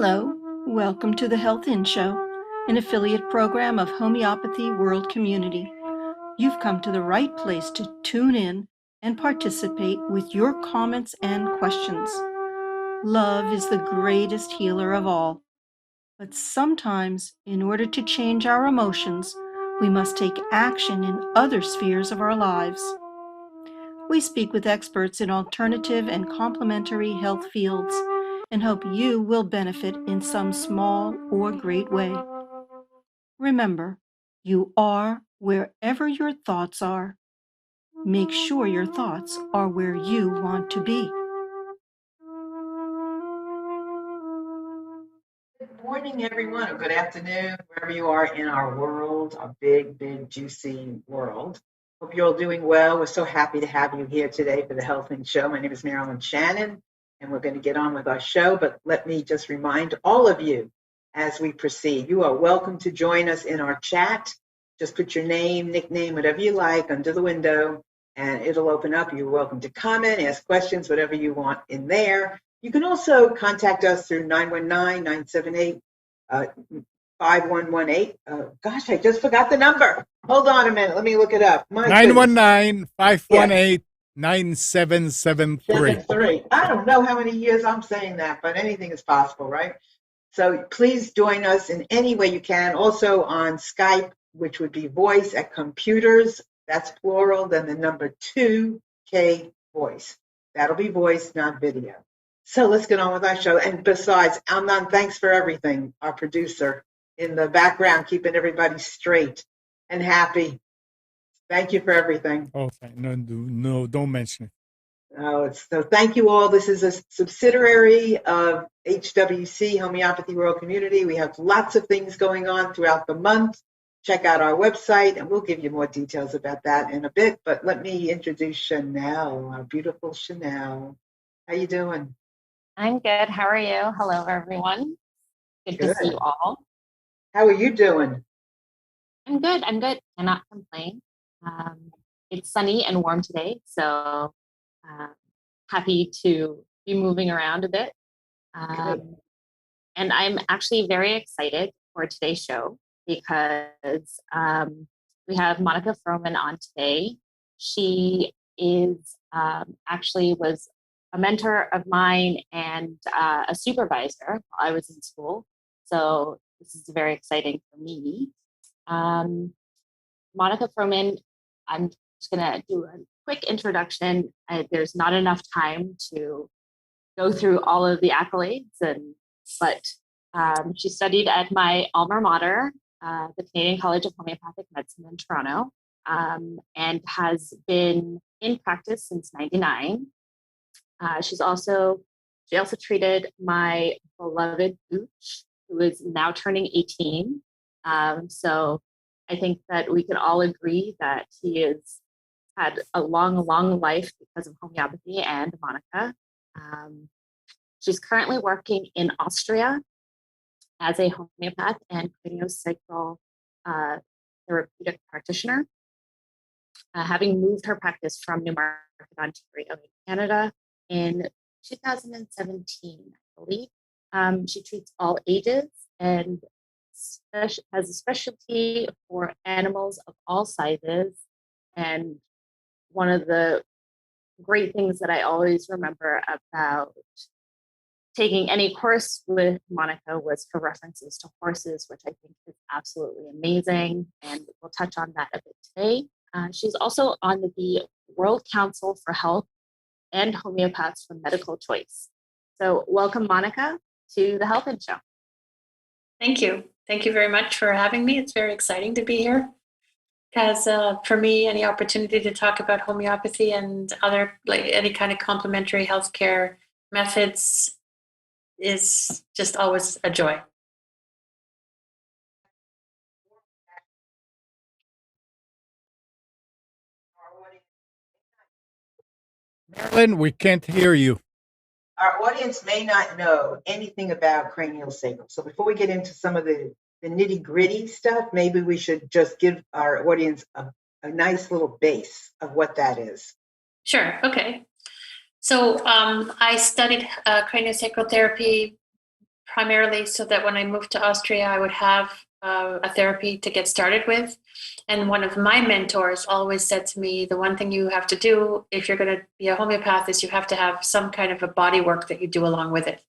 Hello, welcome to the Health In Show, an affiliate program of Homeopathy World Community. You've come to the right place to tune in and participate with your comments and questions. Love is the greatest healer of all. But sometimes, in order to change our emotions, we must take action in other spheres of our lives. We speak with experts in alternative and complementary health fields and hope you will benefit in some small or great way. Remember, you are wherever your thoughts are. Make sure your thoughts are where you want to be. Good morning, everyone, or good afternoon, wherever you are in our world, our big, juicy world. Hope you're all doing well. We're so happy to have you here today for the Health and Show. My name is Marilyn Shannon, and we're going to get on with our show. But let me just remind all of you as we proceed, you are welcome to join us in our chat. Just put your name, nickname, whatever you like under the window, and it'll open up. You're welcome to comment, ask questions, whatever you want in there. You can also contact us through 919-978-5118. Gosh, I just forgot the number. Hold on a minute. Let me look it up. 919-518-9773. I don't know how many years I'm saying that, but anything is possible, right? So please join us in any way you can. Also on Skype, which would be voice at computers. That's plural. Then the number 2K voice. That'll be voice, not video. So let's get on with our show. And besides, Amnon, thanks for everything, our producer in the background, keeping everybody straight and happy. Thank you for everything. Oh, no, don't mention it. So thank you all. This is a subsidiary of HWC, Homeopathy World Community. We have lots of things going on throughout the month. Check out our website, and we'll give you more details about that in a bit. But let me introduce Chanel, our beautiful Chanel. How you doing? I'm good. How are you? Hello, everyone. Good to see you all. How are you doing? I'm good. Cannot complain. It's sunny and warm today, so happy to be moving around a bit. And I'm actually very excited for today's show because we have Monica Frohmann on today. She is actually was a mentor of mine and a supervisor while I was in school. So this is very exciting for me. Monica Frohmann, I'm just going to do a quick introduction. There's not enough time to go through all of the accolades, but she studied at my alma mater, the Canadian College of Homeopathic Medicine in Toronto, and has been in practice since '99. She also treated my beloved Gooch, who is now turning 18. So I think that we can all agree that he has had a long life because of homeopathy and Monica. She's currently working in Austria as a homeopath and craniosacral therapeutic practitioner, having moved her practice from Newmarket, Ontario, Canada in 2017, I believe. She treats all ages and has a specialty for animals of all sizes. And one of the great things that I always remember about taking any course with Monica was her references to horses, which I think is absolutely amazing. And we'll touch on that a bit today. She's also on the World Council for Health and Homeopaths for Medical Choice. So welcome, Monica, to the Health and Show. Thank you. Thank you very much for having me. It's very exciting to be here. Because for me, any opportunity to talk about homeopathy and other, like any kind of complementary healthcare methods is just always a joy. Marilyn, we can't hear you. Our audience may not know anything about craniosacral. So before we get into some of the nitty-gritty stuff, maybe we should just give our audience a nice little base of what that is. Sure. Okay. So I studied craniosacral therapy primarily so that when I moved to Austria, I would have a therapy to get started with. And one of my mentors always said to me, the one thing you have to do if you're going to be a homeopath is you have to have some kind of a body work that you do along with it.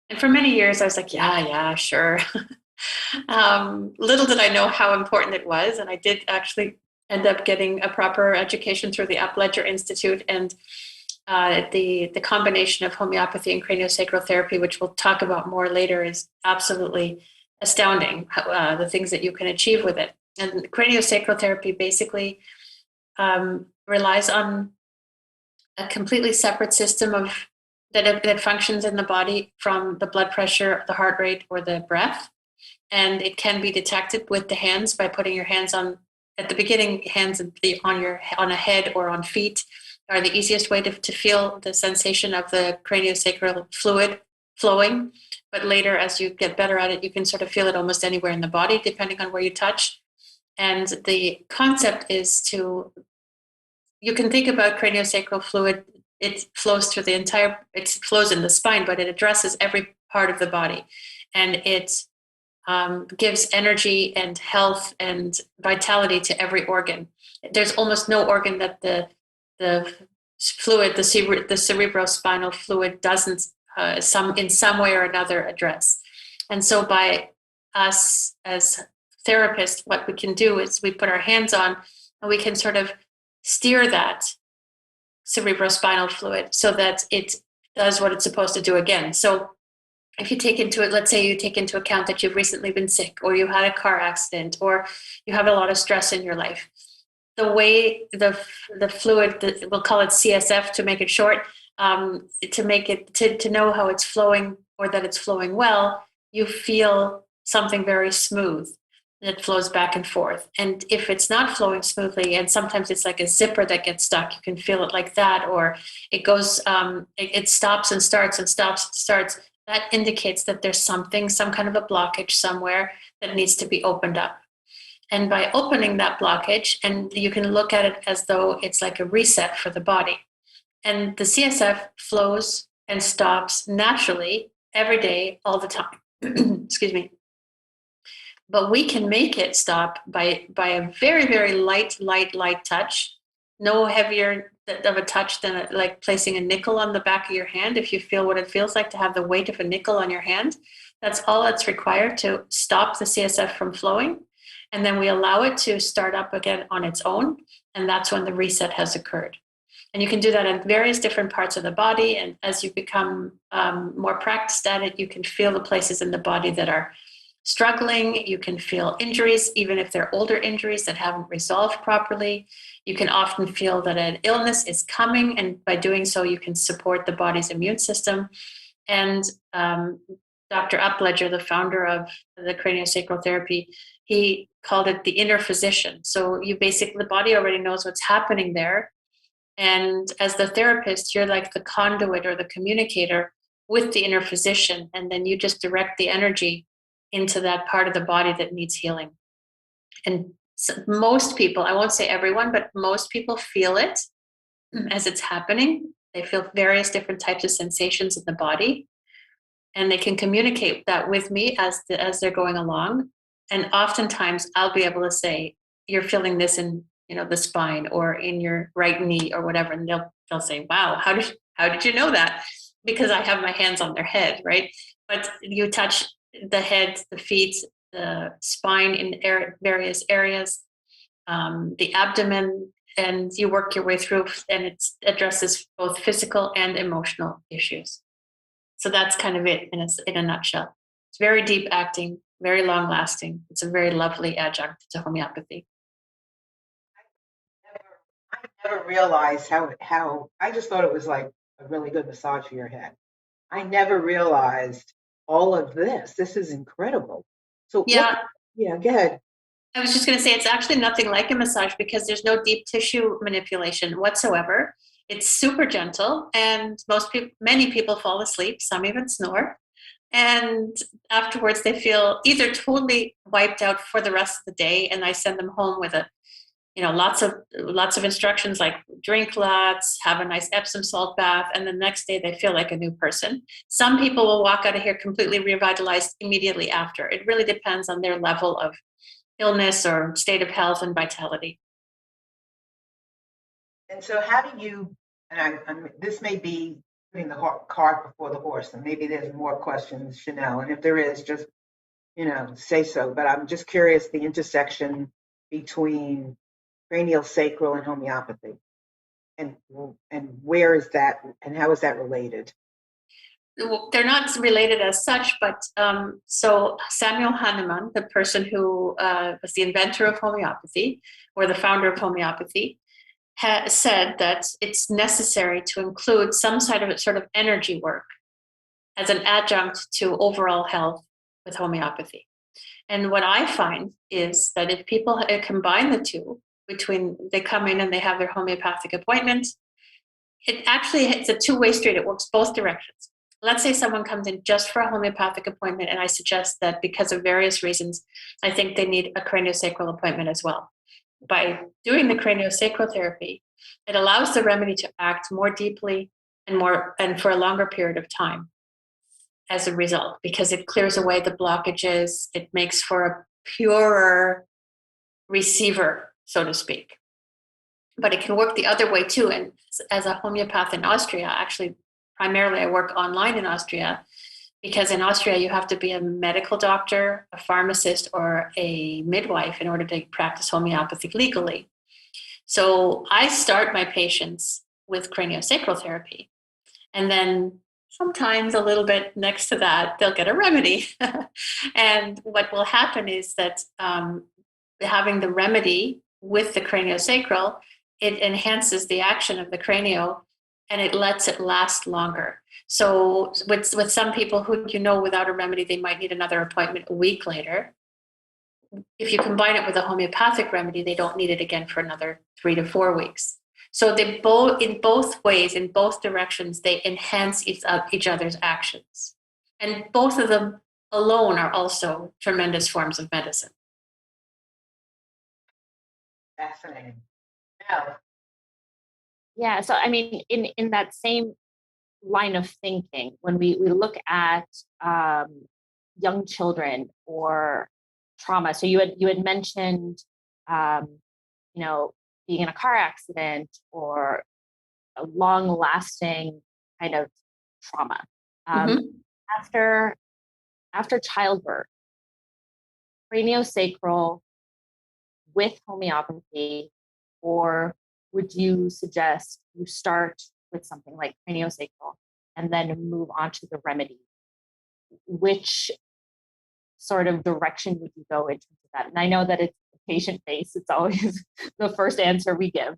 And for many years, I was like, yeah, sure. Little did I know how important it was. And I did actually end up getting a proper education through the Upledger Institute, and the combination of homeopathy and craniosacral therapy, which we'll talk about more later, is absolutely astounding, the things that you can achieve with it. And craniosacral therapy basically relies on a completely separate system of that functions in the body from the blood pressure, the heart rate, or the breath. And it can be detected with the hands by putting your hands on, at the beginning, hands on a head or on feet are the easiest way to feel the sensation of the craniosacral fluid flowing. But later, as you get better at it, you can sort of feel it almost anywhere in the body, depending on where you touch. And the concept is you can think about craniosacral fluid, it flows through it flows in the spine, but it addresses every part of the body. And it gives energy and health and vitality to every organ. There's almost no organ that the fluid, the cerebrospinal fluid doesn't in some way or another address. And so by us as therapists, what we can do is we put our hands on and we can sort of steer that cerebrospinal fluid so that it does what it's supposed to do again. So if you take into it, let's say you take into account that you've recently been sick, or you had a car accident, or you have a lot of stress in your life, the way the fluid, we'll call it CSF to make it short, to know how it's flowing or that it's flowing well, you feel something very smooth that flows back and forth. And if it's not flowing smoothly, and sometimes it's like a zipper that gets stuck, you can feel it like that, or it goes, it stops and starts and stops and starts. That indicates that there's some kind of a blockage somewhere that needs to be opened up. And by opening that blockage, and you can look at it as though it's like a reset for the body. And the CSF flows and stops naturally every day, all the time. Excuse me. But we can make it stop by a very, very light touch, no heavier of a touch than like placing a nickel on the back of your hand. If you feel what it feels like to have the weight of a nickel on your hand, that's all that's required to stop the CSF from flowing. And then we allow it to start up again on its own. And that's when the reset has occurred. And you can do that in various different parts of the body. And as you become more practiced at it, you can feel the places in the body that are struggling. You can feel injuries, even if they're older injuries that haven't resolved properly. You can often feel that an illness is coming, and by doing so, you can support the body's immune system. And Dr. Upledger, the founder of the craniosacral therapy, he called it the inner physician. So the body already knows what's happening there. And as the therapist, you're like the conduit or the communicator with the inner physician. And then you just direct the energy into that part of the body that needs healing. And so most people, I won't say everyone, but most people feel it as it's happening. They feel various different types of sensations in the body, and they can communicate that with me as they're going along. And oftentimes I'll be able to say, you're feeling this in, the spine or in your right knee or whatever. And they'll say, wow, how did you know that? Because I have my hands on their head, right? But you touch the head, the feet, the spine in various areas, the abdomen, and you work your way through, and it addresses both physical and emotional issues. So that's kind of it in a nutshell. It's very deep acting, very long lasting. It's a very lovely adjunct to homeopathy. I never realized how I just thought it was like a really good massage for your head. I never realized all of this. This is incredible. So yeah, go ahead. I was just going to say it's actually nothing like a massage because there's no deep tissue manipulation whatsoever. It's super gentle, and many people fall asleep. Some even snore, and afterwards they feel either totally wiped out for the rest of the day, and I send them home with a lots of instructions like drink lots, have a nice Epsom salt bath, and the next day they feel like a new person. Some people will walk out of here completely revitalized immediately after. It really depends on their level of illness or state of health and vitality. And so how do you, and this may be putting the cart before the horse, and maybe there's more questions, Chanel, and if there is, just, say so. But I'm just curious, the intersection between craniosacral and homeopathy, and where is that, and how is that related? They're not related as such, but so Samuel Hahnemann, the person who was the inventor of homeopathy or the founder of homeopathy, has said that it's necessary to include some sort of energy work as an adjunct to overall health with homeopathy. And what I find is that if people combine the two, they come in and they have their homeopathic appointment, it's a two-way street. It works both directions. Let's say someone comes in just for a homeopathic appointment, and I suggest that because of various reasons, I think they need a craniosacral appointment as well. By doing the craniosacral therapy, it allows the remedy to act more deeply and for a longer period of time as a result, because it clears away the blockages. It makes for a purer receiver, so to speak. But it can work the other way too. And as a homeopath in Austria, actually, primarily I work online in Austria, because in Austria you have to be a medical doctor, a pharmacist, or a midwife in order to practice homeopathy legally. So I start my patients with craniosacral therapy, and then sometimes a little bit next to that, they'll get a remedy. And what will happen is that having the remedy with the craniosacral, it enhances the action of the cranio, and it lets it last longer. So with some people who, without a remedy, they might need another appointment a week later. If you combine it with a homeopathic remedy, they don't need it again for another 3 to 4 weeks. So they in both ways, in both directions, they enhance each other's actions. And both of them alone are also tremendous forms of medicine. Fascinating. Now, Yeah. So, I mean, in that same line of thinking, when we look at young children or trauma, so you had mentioned, being in a car accident or a long-lasting kind of trauma. After childbirth, craniosacral with homeopathy, or would you suggest you start with something like craniosacral and then move on to the remedy? Which sort of direction would you go in terms of that? And I know that it's patient-based, it's always the first answer we give.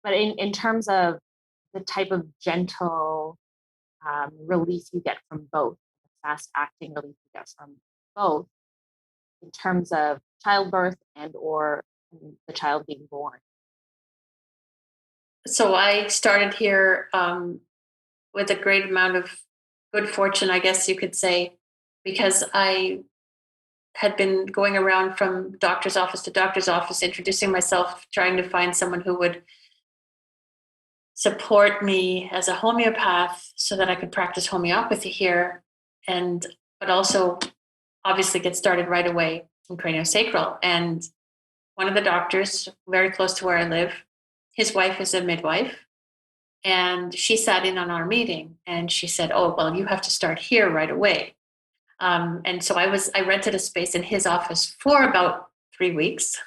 But in terms of the type of gentle relief you get from both, the fast-acting relief you get from both, in terms of childbirth and or the child being born. So I started here with a great amount of good fortune, I guess you could say, because I had been going around from doctor's office to doctor's office, introducing myself, trying to find someone who would support me as a homeopath so that I could practice homeopathy here, but also obviously get started right away in craniosacral. And one of the doctors very close to where I live, his wife is a midwife, and she sat in on our meeting and she said, "Oh, well, you have to start here right away." And so I rented a space in his office for about 3 weeks.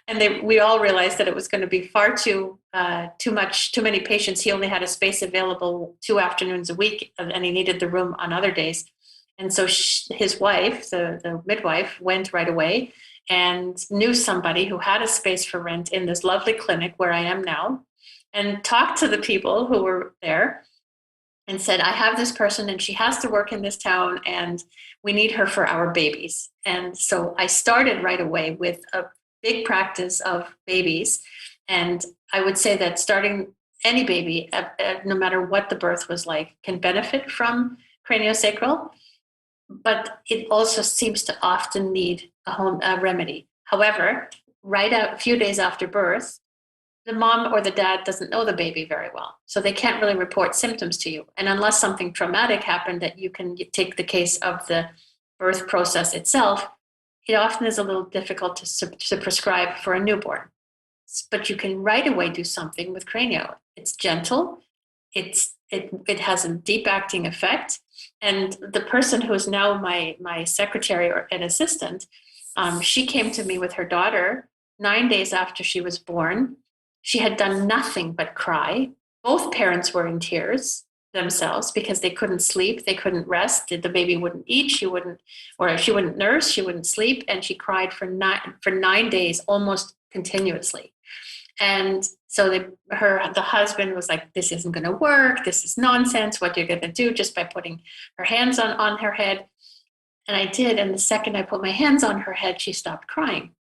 And we all realized that it was going to be far too many patients. He only had a space available 2 afternoons a week, and he needed the room on other days. And so his wife, the midwife, went right away and knew somebody who had a space for rent in this lovely clinic where I am now, and talked to the people who were there and said, "I have this person and she has to work in this town and we need her for our babies." And so I started right away with a big practice of babies. And I would say that starting any baby, no matter what the birth was like, can benefit from craniosacral, but it also seems to often need a remedy. However, right out a few days after birth, the mom or the dad doesn't know the baby very well. So they can't really report symptoms to you. And unless something traumatic happened that you can take the case of the birth process itself, it often is a little difficult to prescribe for a newborn. But you can right away do something with Cranial. It's gentle. It has a deep acting effect. And the person who is now my secretary or an assistant, she came to me with her daughter 9 days after she was born. She had done nothing but cry. Both parents were in tears themselves because they couldn't sleep, they couldn't rest. The baby wouldn't eat, she wouldn't nurse, she wouldn't sleep, and she cried for 9 days almost continuously. And so the husband was like, "This isn't going to work. This is nonsense. What you're going to do just by putting her hands on her head." And I did. And the second I put my hands on her head, she stopped crying.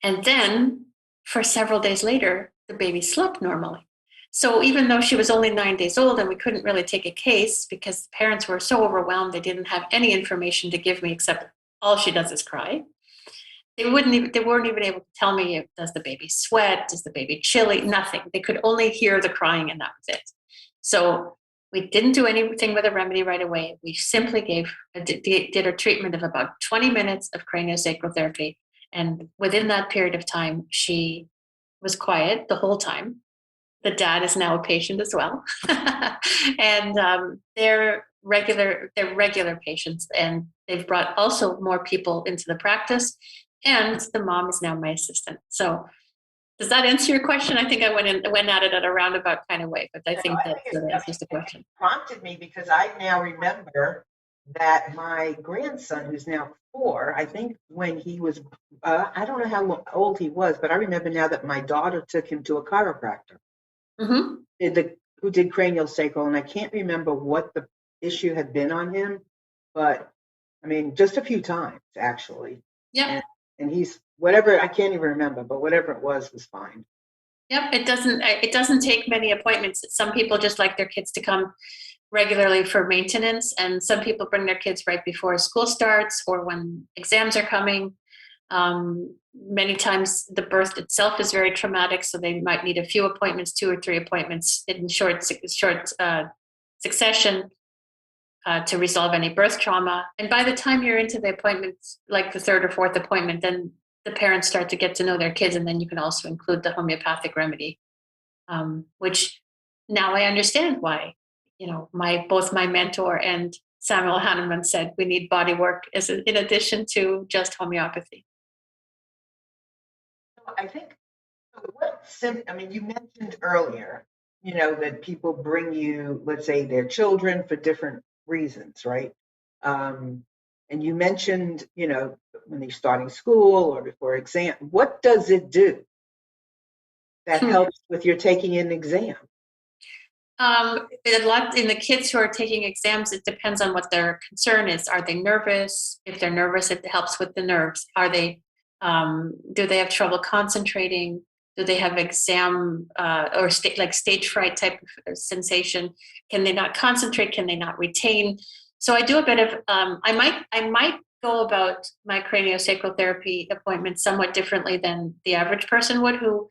And then for several days later, the baby slept normally. So even though she was only 9 days old and we couldn't really take a case because the parents were so overwhelmed, they didn't have any information to give me except all she does is cry. They weren't even able to tell me, does the baby sweat? Does the baby chilly? Nothing. They could only hear the crying and that was it. So we didn't do anything with a remedy right away. We simply did a treatment of about 20 minutes of craniosacral therapy. And within that period of time, she was quiet the whole time. The dad is now a patient as well. And they're regular patients. And they've brought also more people into the practice. And the mom is now my assistant. So does that answer your question? I think I went at it at a roundabout kind of way, but I think that answers the question. Prompted me because I now remember that my grandson, who's now 4, I think when he was, I don't know how old he was, but I remember now that my daughter took him to a chiropractor who did craniosacral, and I can't remember what the issue had been on him, but I mean, just a few times actually. Yeah. And he's whatever, I can't even remember, but whatever it was fine. Yep, it doesn't take many appointments. Some people just like their kids to come regularly for maintenance, and some people bring their kids right before school starts or when exams are coming. Many times the birth itself is very traumatic, so they might need a few appointments, 2 or 3 appointments in short succession to resolve any birth trauma. And by the time you're into the appointments, like the 3rd or 4th appointment, then the parents start to get to know their kids, and then you can also include the homeopathic remedy, which now I understand why, both my mentor and Samuel Hahnemann said we need body work in addition to just homeopathy. I think, you mentioned earlier, that people bring you, let's say, their children for different reasons, right? And you mentioned, when they're starting school or before exam, what does it do that helps with your taking an exam? A lot in the kids who are taking exams, it depends on what their concern is. Are they nervous? If they're nervous, it helps with the nerves. Do they have trouble concentrating? Do they have exam or stage fright type of sensation? Can they not concentrate? Can they not retain? So I do a bit of, I might go about my craniosacral therapy appointment somewhat differently than the average person would who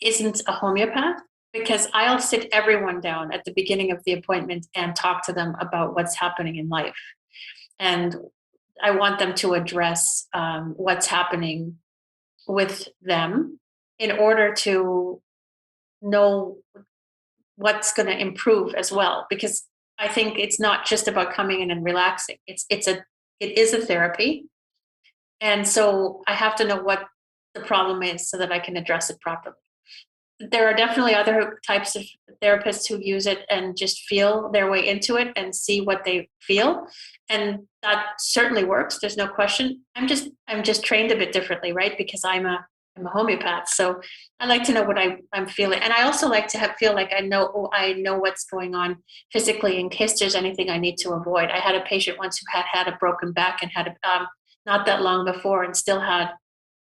isn't a homeopath, because I'll sit everyone down at the beginning of the appointment and talk to them about what's happening in life. And I want them to address what's happening with them in order to know what's going to improve as well. Because I think it's not just about coming in and relaxing. It is a therapy. And so I have to know what the problem is so that I can address it properly. There are definitely other types of therapists who use it and just feel their way into it and see what they feel. And that certainly works. There's no question. I'm just trained a bit differently, right? Because I'm a homeopath. So I like to know what I'm feeling. And I also like to feel like I know what's going on physically in case there's anything I need to avoid. I had a patient once who had a broken back and had not that long before and still had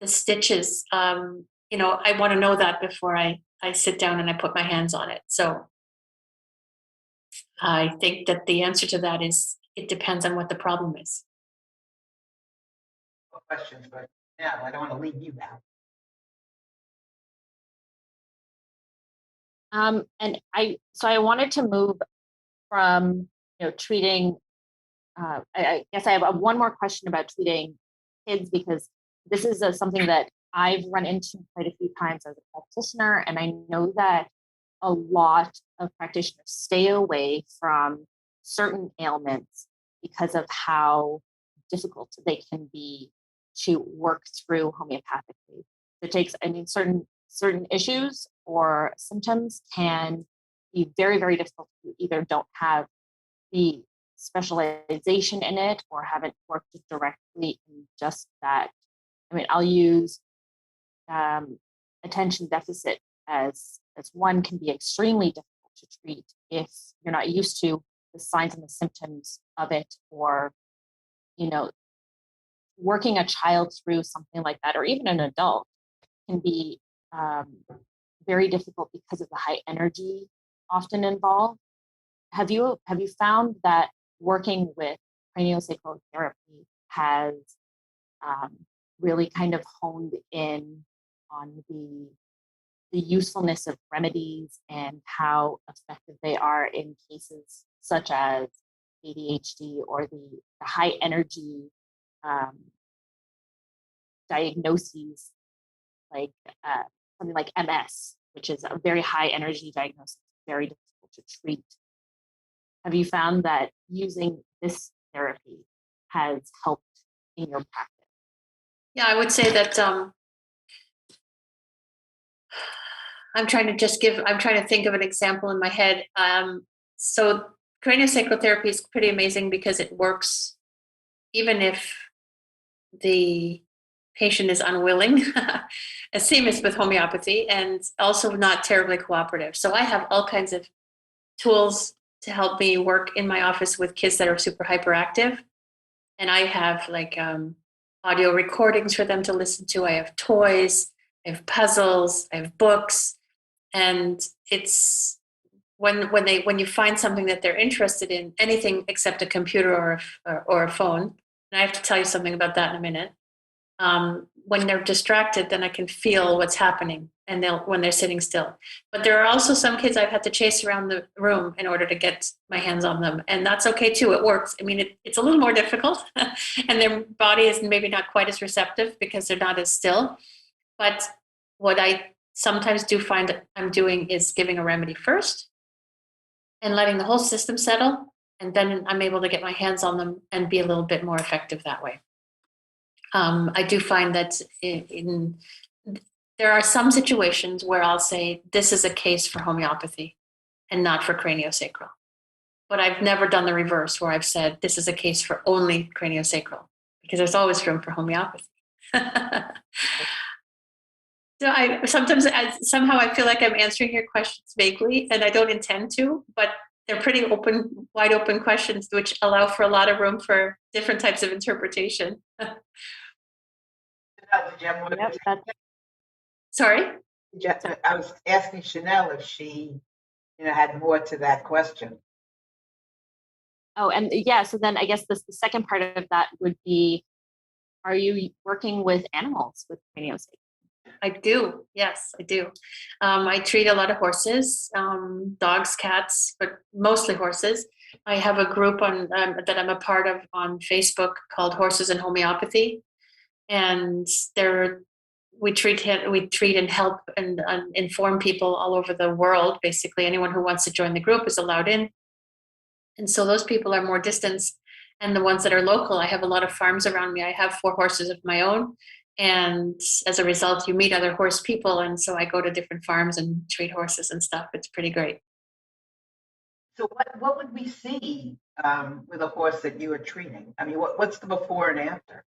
the stitches. I want to know that before I sit down and I put my hands on it. So I think that the answer to that is it depends on what the problem is. No questions, but No, I don't want to leave you out. And I wanted to move from, treating, I guess I have one more question about treating kids, because this is something that I've run into quite a few times as a practitioner. And I know that a lot of practitioners stay away from certain ailments because of how difficult they can be to work through homeopathically. It takes, certain issues or symptoms can be very, very difficult. You either don't have the specialization in it or haven't worked directly in just that. I'll use attention deficit as one, can be extremely difficult to treat if you're not used to the signs and the symptoms of it, or working a child through something like that, or even an adult, can be very difficult because of the high energy often involved. Have you found that working with craniosacral therapy has really kind of honed in on the usefulness of remedies and how effective they are in cases such as ADHD or the high energy diagnoses, like something like MS, which is a very high energy diagnosis, very difficult to treat? Have you found that using this therapy has helped in your practice? Yeah, I would say that I'm trying to think of an example in my head. So craniosacral therapy is pretty amazing because it works even if the patient is unwilling, same as with homeopathy, and also not terribly cooperative. So I have all kinds of tools to help me work in my office with kids that are super hyperactive. And I have audio recordings for them to listen to. I have toys, I have puzzles, I have books. And it's when you find something that they're interested in, anything except a computer or a phone, and I have to tell you something about that in a minute. When they're distracted, then I can feel what's happening, and when they're sitting still. But there are also some kids I've had to chase around the room in order to get my hands on them, and that's okay too. It works. It's a little more difficult, and their body is maybe not quite as receptive because they're not as still. But what I sometimes do find that I'm doing is giving a remedy first and letting the whole system settle, and then I'm able to get my hands on them and be a little bit more effective that way. I do find that there are some situations where I'll say this is a case for homeopathy and not for craniosacral. But I've never done the reverse where I've said this is a case for only craniosacral, because there's always room for homeopathy. So somehow I feel like I'm answering your questions vaguely, and I don't intend to, but they're pretty wide open questions, which allow for a lot of room for different types of interpretation. Sorry? I was asking Chanel if she, had more to that question. Oh, and yeah, so then I guess the second part of that would be, are you working with animals with craniosacral? I do. Yes, I do. I treat a lot of horses, dogs, cats, but mostly horses. I have a group that I'm a part of on Facebook called Horses and Homeopathy, and we treat and help and inform people all over the world. Basically, anyone who wants to join the group is allowed in. And so those people are more distance, and the ones that are local, I have a lot of farms around me. I have 4 horses of my own. And as a result, you meet other horse people. And so I go to different farms and treat horses and stuff. It's pretty great. So what would we see with a horse that you are treating? What's the before and after?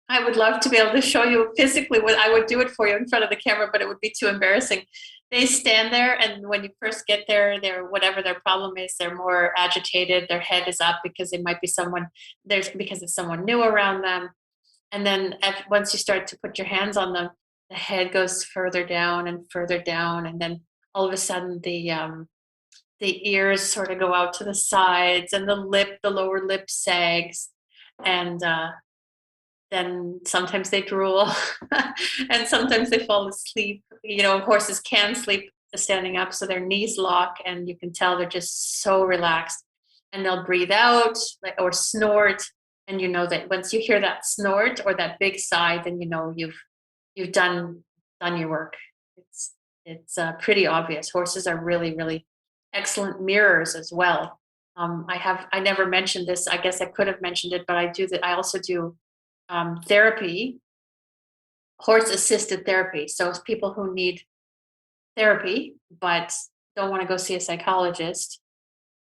I would love to be able to show you physically what I would do it for you in front of the camera, but it would be too embarrassing. They stand there, and when you first get there, whatever their problem is, they're more agitated. Their head is up because it might be because it's someone new around them. And then once you start to put your hands on them, the head goes further down and further down. And then all of a sudden the ears sort of go out to the sides, and the lower lip sags. And then sometimes they drool, and sometimes they fall asleep. Horses can sleep standing up, so their knees lock, and you can tell they're just so relaxed. And they'll breathe out or snort, and you know that once you hear that snort or that big sigh, then you know you've done your work. It's pretty obvious. Horses are really, really excellent mirrors as well. I never mentioned this. I guess I could have mentioned it, but I do that. I also do therapy, horse assisted therapy. So it's people who need therapy but don't want to go see a psychologist.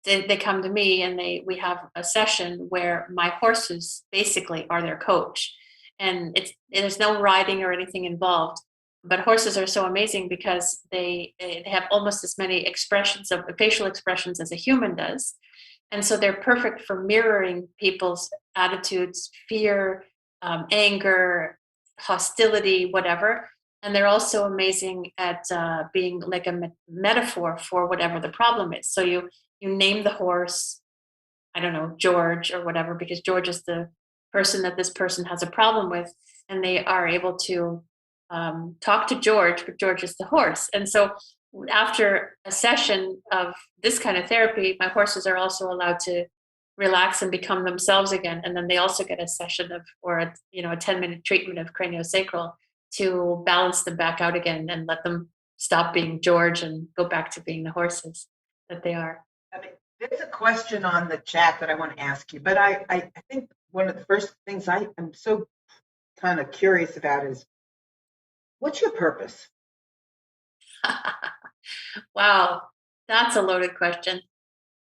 They come to me, and we have a session where my horses basically are their coach, and there's no riding or anything involved. But horses are so amazing because they have almost as many expressions of facial expressions as a human does. And so they're perfect for mirroring people's attitudes, fear, anger, hostility, whatever. And they're also amazing at being like a metaphor for whatever the problem is. So you name the horse, I don't know, George or whatever, because George is the person that this person has a problem with, and they are able to talk to George, but George is the horse. And so after a session of this kind of therapy, my horses are also allowed to relax and become themselves again. And then they also get a session or a 10-minute treatment of craniosacral to balance them back out again and let them stop being George and go back to being the horses that they are. There's a question on the chat that I want to ask you, but I think one of the first things I am so kind of curious about is, what's your purpose? Wow, that's a loaded question.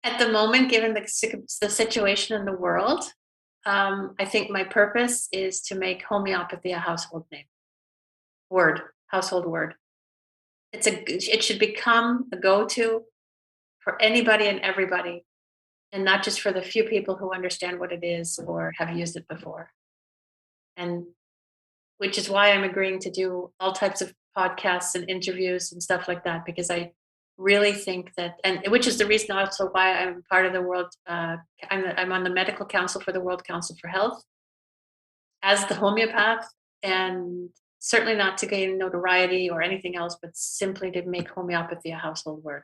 At the moment, given the situation in the world, I think my purpose is to make homeopathy a household word. It should become a go-to for anybody and everybody, and not just for the few people who understand what it is or have used it before. And which is why I'm agreeing to do all types of podcasts and interviews and stuff like that, because I really think that, and which is the reason also why I'm part of the world. I'm on the medical council for the World Council for Health as the homeopath, and certainly not to gain notoriety or anything else, but simply to make homeopathy a household word.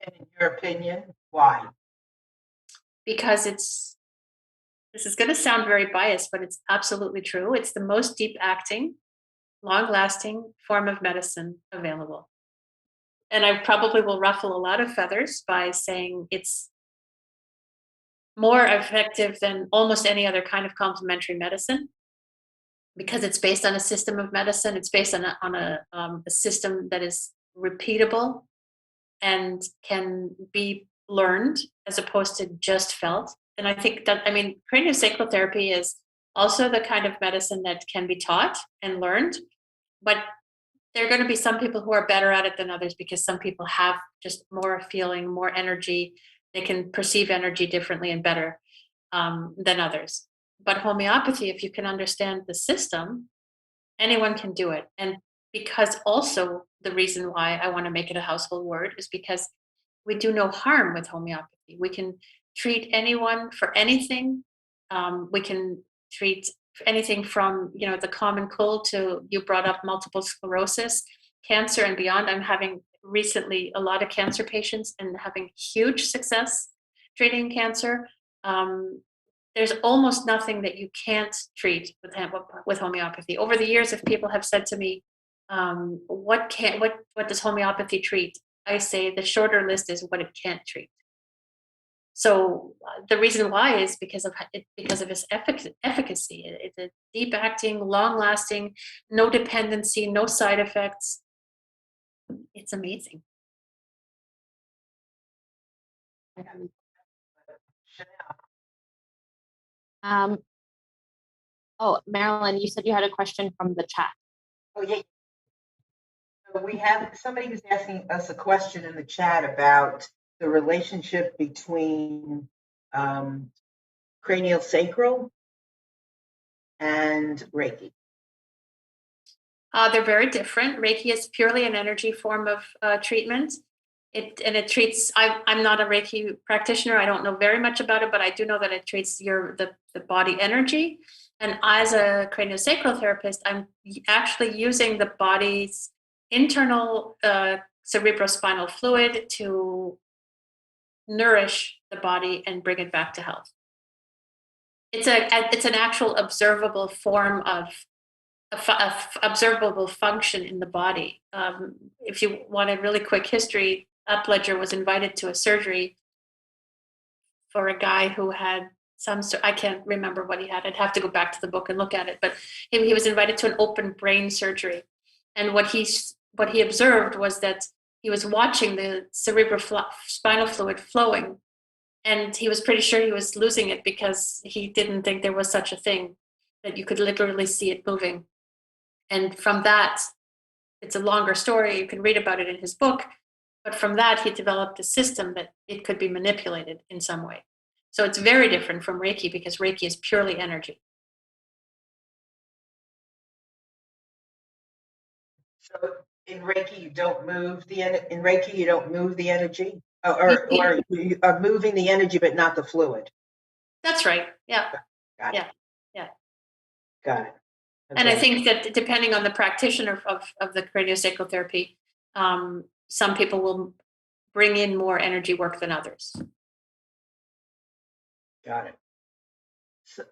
And in your opinion, why? Because this is going to sound very biased, but it's absolutely true. It's the most deep acting, long lasting form of medicine available. And I probably will ruffle a lot of feathers by saying it's more effective than almost any other kind of complementary medicine, because it's based on a system of medicine. It's based on a system that is repeatable and can be learned as opposed to just felt. And I think that, craniosacral therapy is also the kind of medicine that can be taught and learned, but there are going to be some people who are better at it than others, because some people have just more feeling, more energy. They can perceive energy differently and better than others. But homeopathy, if you can understand the system, anyone can do it. And because also the reason why I want to make it a household word is because we do no harm with homeopathy. We can treat anyone for anything. We can treat anything from, the common cold to, you brought up multiple sclerosis, cancer and beyond. I'm having recently a lot of cancer patients and having huge success treating cancer. There's almost nothing that you can't treat with homeopathy. Over the years, if people have said to me, what does homeopathy treat? I say the shorter list is what it can't treat. So the reason why is because of its efficacy. It's a deep acting, long lasting, no dependency, no side effects. It's amazing. Marilyn, you said you had a question from the chat. Oh, yeah. So we have somebody who's asking us a question in the chat about the relationship between craniosacral and Reiki. They're very different. Reiki is purely an energy form of treatment. it treats. I'm not a Reiki practitioner. I don't know very much about it, but I do know that it treats the body energy. And as a craniosacral therapist, I'm actually using the body's internal cerebrospinal fluid to nourish the body and bring it back to health. It's an actual observable form of observable function in the body. If you want a really quick history, Upledger was invited to a surgery for a guy who had I can't remember what he had. I'd have to go back to the book and look at it. But he was invited to an open brain surgery, and what he observed was that he was watching the cerebrospinal fluid flowing, and he was pretty sure he was losing it because he didn't think there was such a thing, that you could literally see it moving. And from that, it's a longer story. You can read about it in his book. But from that, he developed a system that it could be manipulated in some way. So it's very different from Reiki, because Reiki is purely energy. So in Reiki, you don't move the energy, or you are moving the energy, but not the fluid. That's right. Yeah. Got it. Yeah. Got it. Okay. And I think that depending on the practitioner of the craniosacral therapy, some people will bring in more energy work than others. Got it.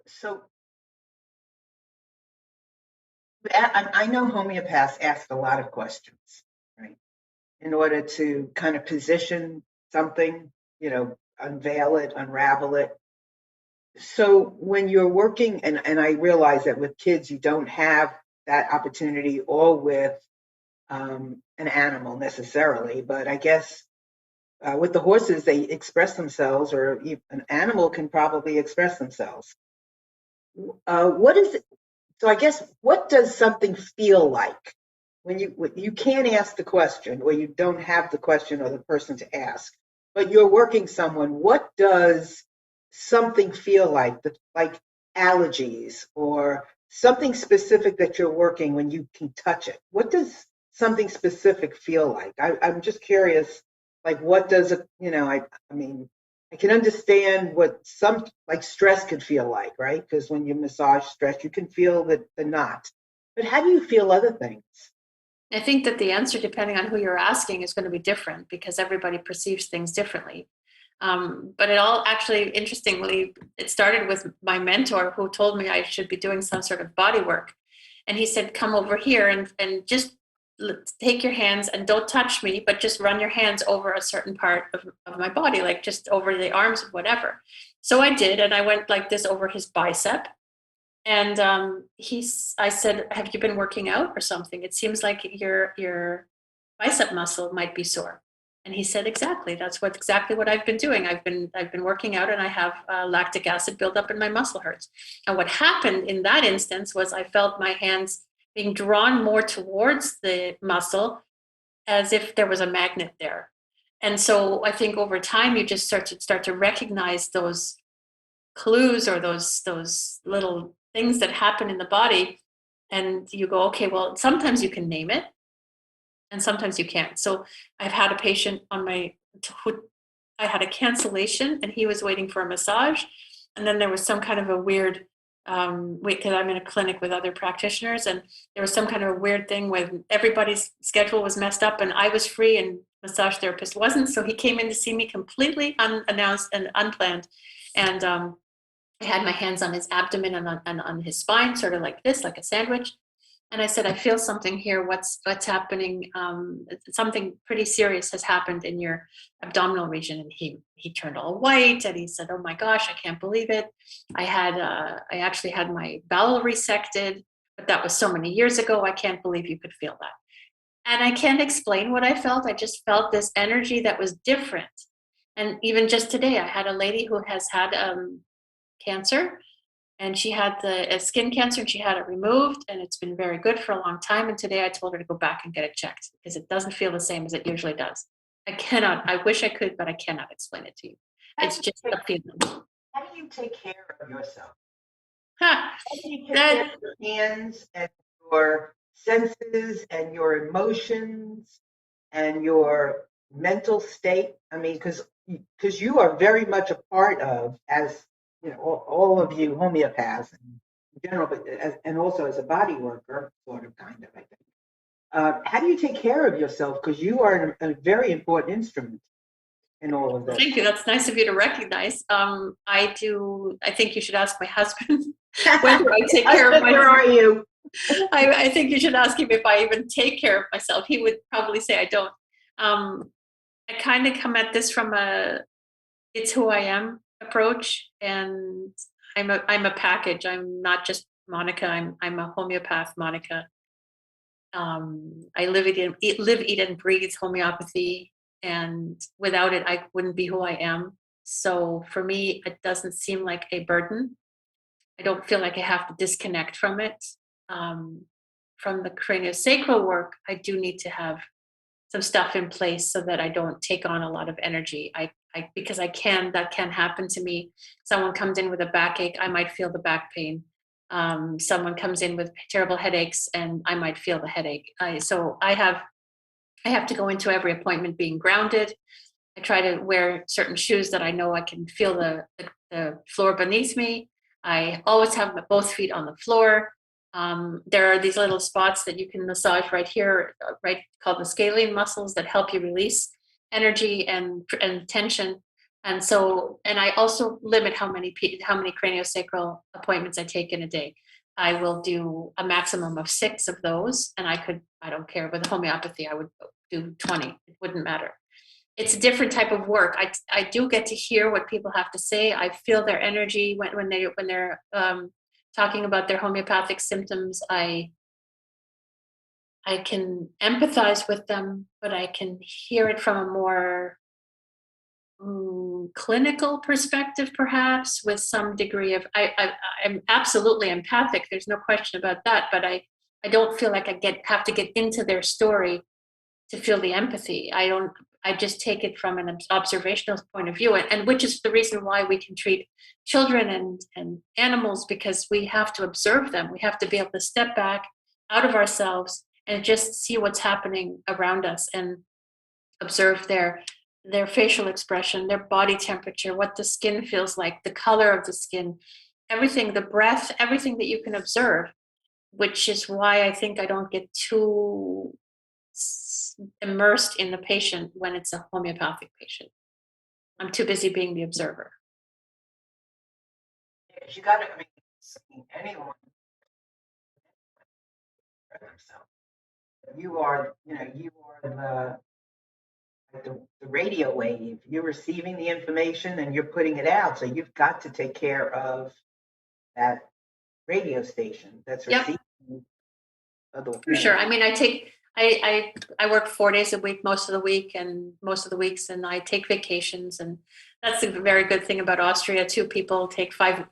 So I know homeopaths ask a lot of questions, right? In order to kind of position something, unveil it, unravel it. So when you're working, and I realize that with kids, you don't have that opportunity, or with an animal necessarily, but I guess with the horses, they express themselves, or an animal can probably express themselves. What is it? So I guess, what does something feel like when you can't ask the question, or you don't have the question or the person to ask, but you're working someone? What does something feel like allergies, or something specific that you're working when you can touch it? What does something specific feel like? I'm just curious, like, what does it, I mean, I can understand what some, like, stress could feel like, right? Because when you massage stress, you can feel the knot. But how do you feel other things? I think that the answer, depending on who you're asking, is going to be different, because everybody perceives things differently. But it all actually, interestingly, it started with my mentor, who told me I should be doing some sort of body work. And he said, come over here and just take your hands and don't touch me, but just run your hands over a certain part of my body, like just over the arms or whatever. So I did, and I went like this over his bicep. And I said, have you been working out or something? It seems like your bicep muscle might be sore. And he said, exactly. That's exactly what I've been doing. I've been working out, and I have lactic acid buildup and my muscle hurts. And what happened in that instance was I felt my hands being drawn more towards the muscle, as if there was a magnet there. And so I think over time, you just start to recognize those clues, or those little things that happen in the body. And you go, okay, well, sometimes you can name it, and sometimes you can't. So I've had a patient I had a cancellation, and he was waiting for a massage. And then there was some kind of a weird, because I'm in a clinic with other practitioners, and there was some kind of a weird thing when everybody's schedule was messed up, and I was free and massage therapist wasn't. So he came in to see me completely unannounced and unplanned. And I had my hands on his abdomen and on his spine, sort of like this, like a sandwich. And I said, I feel something here. What's happening? Something pretty serious has happened in your abdominal region. And he turned all white, and he said, oh my gosh, I can't believe it. I actually had my bowel resected, but that was so many years ago. I can't believe you could feel that. And I can't explain what I felt. I just felt this energy that was different. And even just today, I had a lady who has had cancer, and she had the skin cancer, and she had it removed, and it's been very good for a long time. And today I told her to go back and get it checked, because it doesn't feel the same as it usually does. I wish I could, but I cannot explain it to you. It's just a feeling. How do you take care of yourself? Huh. How do you take care of your hands and your senses and your emotions and your mental state? I mean, because you are very much a part of, as you know, all of you homeopaths in general, but and also as a body worker, sort of, kind of, I think. How do you take care of yourself? Because you are a very important instrument in all of this. Thank you. That's nice of you to recognize. I do. I think you should ask my husband whether I take care of myself. Where are you? I think you should ask him if I even take care of myself. He would probably say I don't. I kind of come at this from a "it's who I am" approach, and I'm a package. I'm not just Monica. I'm a homeopath, Monica. I live, eat, and breathe homeopathy, and without it, I wouldn't be who I am. So for me, it doesn't seem like a burden. I don't feel like I have to disconnect from it. From the craniosacral work, I do need to have some stuff in place so that I don't take on a lot of energy. Because that can happen to me. Someone comes in with a backache, I might feel the back pain. Someone comes in with terrible headaches, and I might feel the headache. So I have to go into every appointment being grounded. I try to wear certain shoes that I know I can feel the floor beneath me. I always have both feet on the floor. There are these little spots that you can massage right here, right, called the scalene muscles, that help you release energy and tension. And I also limit how many craniosacral appointments I take in a day. I will do a maximum of 6 of those, and I don't care, with homeopathy, I would do 20. It wouldn't matter. It's a different type of work. I do get to hear what people have to say. I feel their energy when they're talking about their homeopathic symptoms. I can empathize with them, but I can hear it from a more clinical perspective, perhaps, with some degree of. I'm absolutely empathic. There's no question about that. But I don't feel like I have to get into their story to feel the empathy. I just take it from an observational point of view, and which is the reason why we can treat children and animals, because we have to observe them. We have to be able to step back out of ourselves and just see what's happening around us, and observe their facial expression, their body temperature, what the skin feels like, the color of the skin, everything, the breath, everything that you can observe, which is why I think I don't get too immersed in the patient when it's a homeopathic patient. I'm too busy being the observer. You got to, I mean, anyone. You are the radio wave. You're receiving the information and you're putting it out. So you've got to take care of that radio station that's receiving. For sure. I mean, I work 4 days a week, most of the weeks, and I take vacations, and that's a very good thing about Austria too. People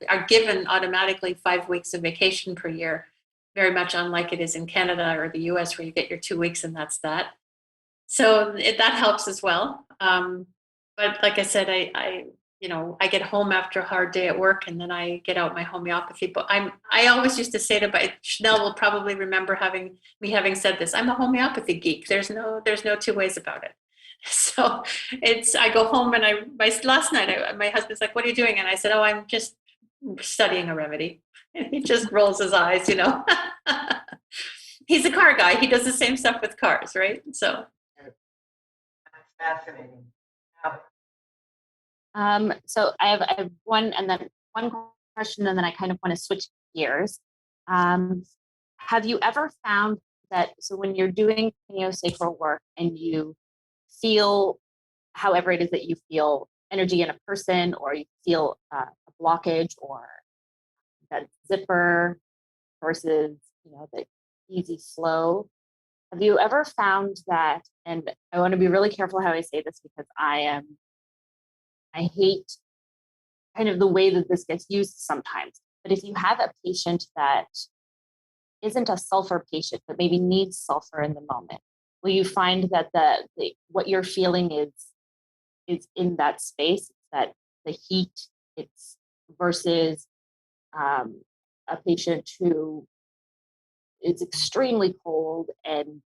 are given automatically 5 weeks of vacation per year, very much unlike it is in Canada or the US, where you get your 2 weeks and that's that. So that helps as well. But like I said, I get home after a hard day at work, and then I get out my homeopathy book. I always used to say to Chanel will probably remember having said this. I'm a homeopathy geek. There's no 2 ways about it. So I go home, and last night my husband's like, "What are you doing?" And I said, "Oh, I'm just studying a remedy." And he just rolls his eyes, He's a car guy. He does the same stuff with cars, right? So that's fascinating. So I have one question, and then I kind of want to switch gears. Have you ever found that, so when you're doing craniosacral work and you feel, however it is that you feel energy in a person, or you feel a blockage, or that zipper versus, the easy flow, have you ever found that, and I want to be really careful how I say this, because I hate kind of the way that this gets used sometimes. But if you have a patient that isn't a sulfur patient, but maybe needs sulfur in the moment, will you find that what you're feeling is in that space, that the heat, it's versus a patient who is extremely cold and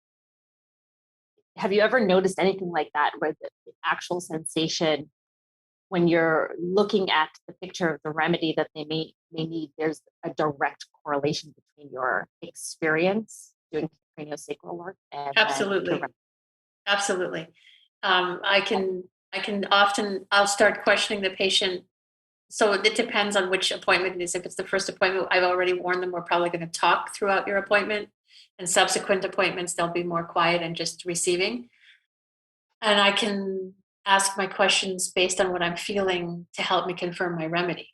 have you ever noticed anything like that, where the actual sensation when you're looking at the picture of the remedy that they may need, there's a direct correlation between your experience doing craniosacral work and Absolutely. Absolutely. I can often, I'll start questioning the patient. So it depends on which appointment it is. If it's the first appointment, I've already warned them we're probably going to talk throughout your appointment, and subsequent appointments, they'll be more quiet and just receiving. And I can ask my questions based on what I'm feeling to help me confirm my remedy.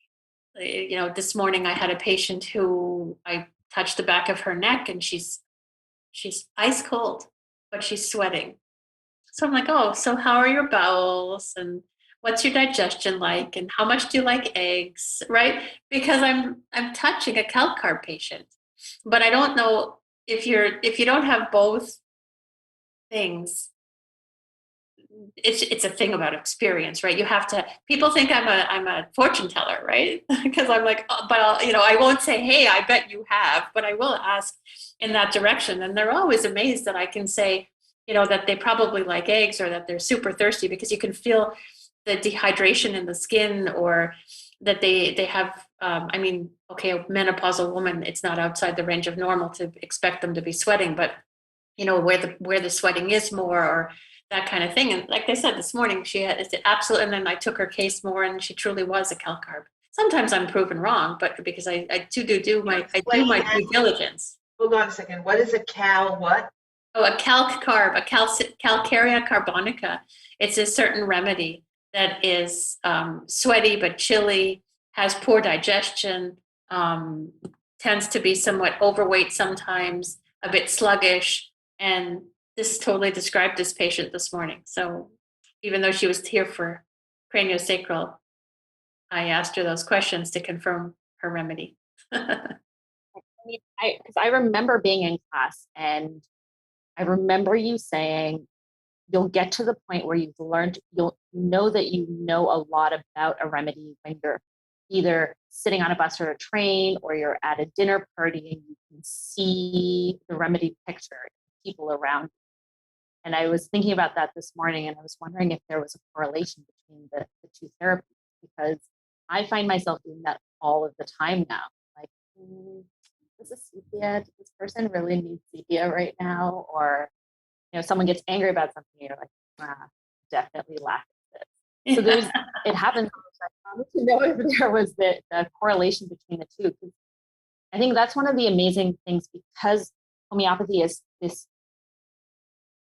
You know, this morning I had a patient who I touched the back of her neck, and she's ice cold, but she's sweating. So I'm like, oh, so how are your bowels, and what's your digestion like, and how much do you like eggs, right? Because I'm touching a calc carb patient, but I don't know if you don't have both things. It's a thing about experience, right? You have to. People think I'm a fortune teller, right? Because I'm like, oh, but I won't say, hey, I bet you have, but I will ask in that direction, and they're always amazed that I can say, that they probably like eggs, or that they're super thirsty, because you can feel the dehydration in the skin, or that they have. Okay, a menopausal woman, it's not outside the range of normal to expect them to be sweating, but where the sweating is more, or that kind of thing. And like I said this morning, she had absolute. And then I took her case more, and she truly was a calc carb. Sometimes I'm proven wrong, but because I do my due diligence. Hold on a second. What is a cal what? Oh, a calc carb, a calcarea carbonica. It's a certain remedy that is sweaty but chilly, has poor digestion, tends to be somewhat overweight sometimes, a bit sluggish, and this totally described this patient this morning. So even though she was here for craniosacral, I asked her those questions to confirm her remedy. Because I remember being in class, and I remember you saying you'll get to the point where you'll know that you know a lot about a remedy when you're either sitting on a bus or a train, or you're at a dinner party and you can see the remedy picture, people around you. And I was thinking about that this morning, and I was wondering if there was a correlation between the two therapies, because I find myself doing that all of the time now. Like, is this sepia? Does this person really need sepia right now? Or, someone gets angry about something, you're like, definitely lack of this. So it happens. I wanted to know if there was the correlation between the two. I think that's one of the amazing things, because homeopathy is this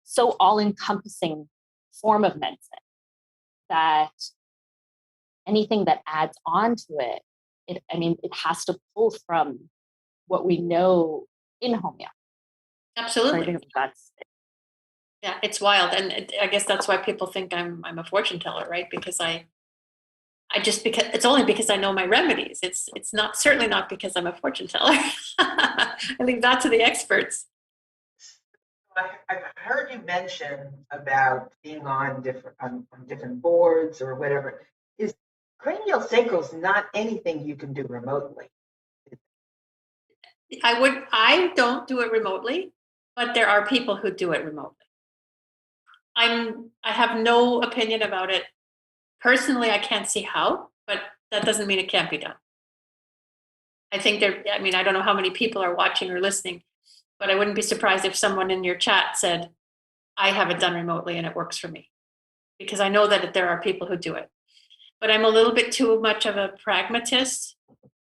so all-encompassing form of medicine, that anything that adds on to it, it has to pull from what we know in homeopathy. Absolutely. So I think yeah, it's wild. And I guess that's why people think I'm a fortune teller, right? Because because it's only because I know my remedies. It's certainly not because I'm a fortune teller. I leave that to the experts. I've heard you mention about being on different boards or whatever. Is craniosacral not anything you can do remotely? I don't do it remotely, but there are people who do it remotely. I have no opinion about it. Personally, I can't see how, but that doesn't mean it can't be done. I think I don't know how many people are watching or listening, but I wouldn't be surprised if someone in your chat said, I have it done remotely and it works for me, because I know that there are people who do it. But I'm a little bit too much of a pragmatist